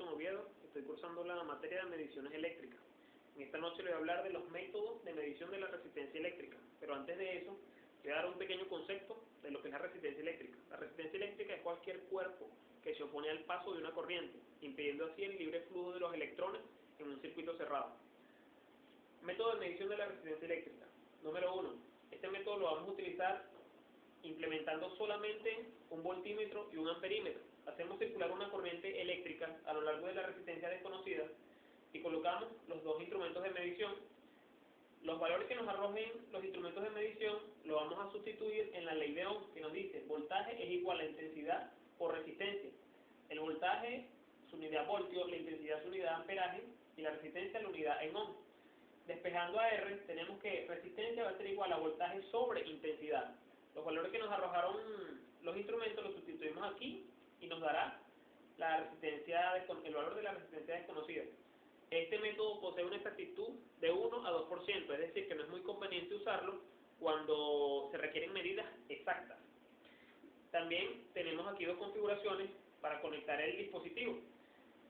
Wilson Oviedo, estoy cursando la materia de mediciones eléctricas. En esta noche le voy a hablar de los métodos de medición de la resistencia eléctrica, pero antes de eso voy a dar un pequeño concepto de lo que es la resistencia eléctrica. La resistencia eléctrica es cualquier cuerpo que se opone al paso de una corriente, impidiendo así el libre flujo de los electrones en un circuito cerrado. Método de medición de la resistencia eléctrica. Número 1. Este método lo vamos a utilizar implementando solamente un voltímetro y un amperímetro. Hacemos circular una corriente eléctrica a lo largo de la resistencia desconocida y colocamos los dos instrumentos de medición. Los valores que nos arrojen los instrumentos de medición lo vamos a sustituir en la ley de Ohm, que nos dice voltaje es igual a intensidad por resistencia. El voltaje, su unidad voltio, la intensidad, su unidad amperaje, y la resistencia, la unidad en ohm. Despejando a R, tenemos que resistencia va a ser igual a voltaje sobre intensidad. Los valores que nos arrojaron los instrumentos los sustituimos aquí y nos dará la resistencia, el valor de la resistencia desconocida. Este método posee una exactitud de 1 a 2%, es decir, que no es muy conveniente usarlo cuando se requieren medidas exactas. También tenemos aquí dos configuraciones para conectar el dispositivo.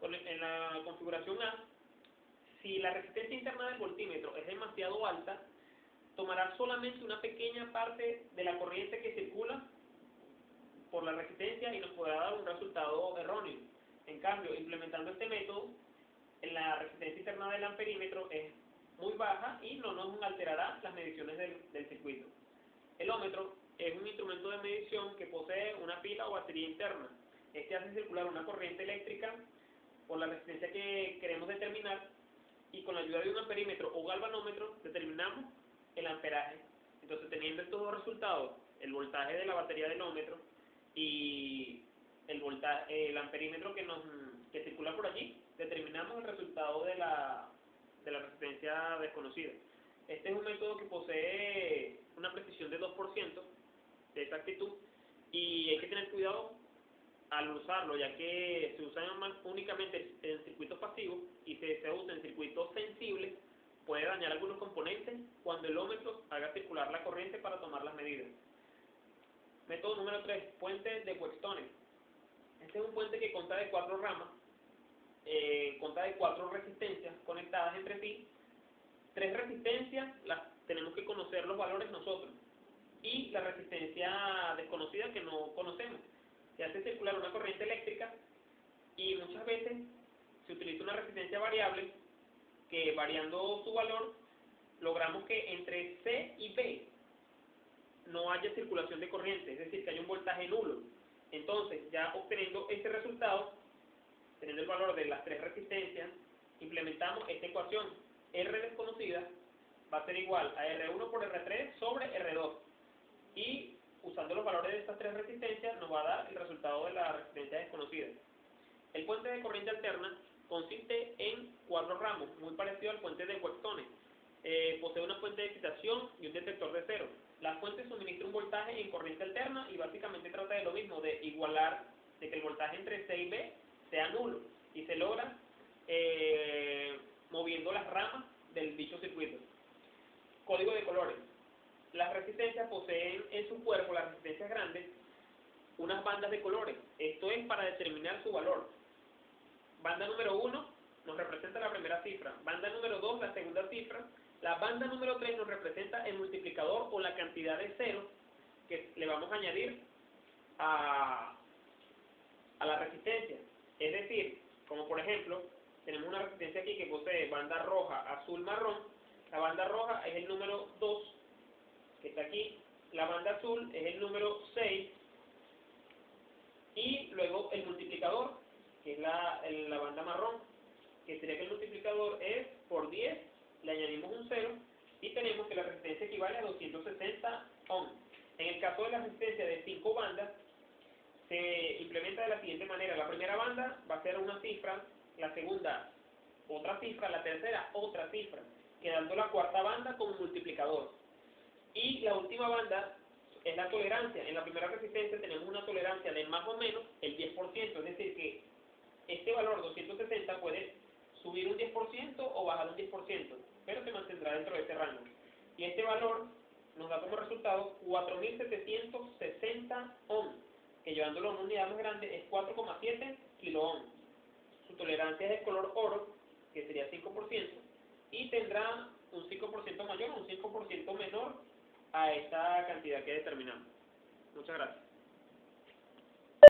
En la configuración A, si la resistencia interna del voltímetro es demasiado alta, tomará solamente una pequeña parte de la corriente que circula por la resistencia y nos podrá dar un resultado erróneo. En cambio, implementando este método, la resistencia interna del amperímetro es muy baja y no nos alterará las mediciones del circuito. El ómetro es un instrumento de medición que posee una pila o batería interna. Este hace circular una corriente eléctrica por la resistencia que queremos determinar y con la ayuda de un amperímetro o galvanómetro determinamos el amperaje. Entonces, teniendo estos dos resultados, el voltaje de la batería del ómetro y el amperímetro que circula por allí, determinamos el resultado de la resistencia desconocida. Este es un método que posee una precisión de 2% de exactitud y hay que tener cuidado al usarlo, ya que se usa únicamente en circuitos pasivos y si se usa en circuitos sensibles puede dañar algunos componentes cuando el ómetro haga circular la corriente para tomar las medidas. Método número 3, puente de Wheatstone. Este es un puente que consta de 4 ramas, consta de 4 resistencias conectadas entre sí. 3 resistencias las tenemos que conocer los valores nosotros y la resistencia desconocida que no conocemos. Se hace circular una corriente eléctrica y muchas veces se utiliza una resistencia variable que, variando su valor, logramos que entre C y B no haya circulación de corriente, es decir, que haya un voltaje nulo. Entonces, ya obteniendo este resultado, teniendo el valor de las 3 resistencias, implementamos esta ecuación. R desconocida va a ser igual a R1 por R3 sobre R2. Y usando los valores de estas 3 resistencias nos va a dar el resultado de la resistencia desconocida. El puente de corriente alterna consiste en 4 ramos, muy parecido al puente de Wheatstone. Posee una fuente de excitación y un detector de cero. La fuente suministra un voltaje en corriente alterna y básicamente trata de lo mismo, de igualar, de que el voltaje entre C y B sea nulo, y se logra moviendo las ramas del dicho circuito. Código de colores. Las resistencias poseen en su cuerpo, las resistencias grandes, unas bandas de colores. Esto es para determinar su valor. Banda número 1 nos representa la primera cifra, banda número 2 la segunda cifra, la banda número 3 nos representa el multiplicador o la cantidad de ceros que le vamos a añadir a la resistencia. Es decir, como por ejemplo, tenemos una resistencia aquí que posee banda roja, azul, marrón. La banda roja es el número 2, que está aquí. La banda azul es el número 6. Y luego el multiplicador, que es la banda marrón, que sería que el multiplicador es por 10, le añadimos un 0, y tenemos que la resistencia equivale a 260 ohms. En el caso de la resistencia de 5 bandas, se implementa de la siguiente manera. La primera banda va a ser una cifra, la segunda otra cifra, la tercera otra cifra, quedando la cuarta banda como multiplicador. Y la última banda es la tolerancia. En la primera resistencia tenemos una tolerancia de más o menos el 10%, es decir que este valor 260 puede subir un 10% o bajar un 10%, pero se mantendrá dentro de este rango. Y este valor nos da como resultado 4.760 ohms, que llevándolo a una unidad más grande es 4,7 kiloohms. su tolerancia es de color oro, que sería 5%, y tendrá un 5% mayor o un 5% menor a esa cantidad que determinamos. Muchas gracias.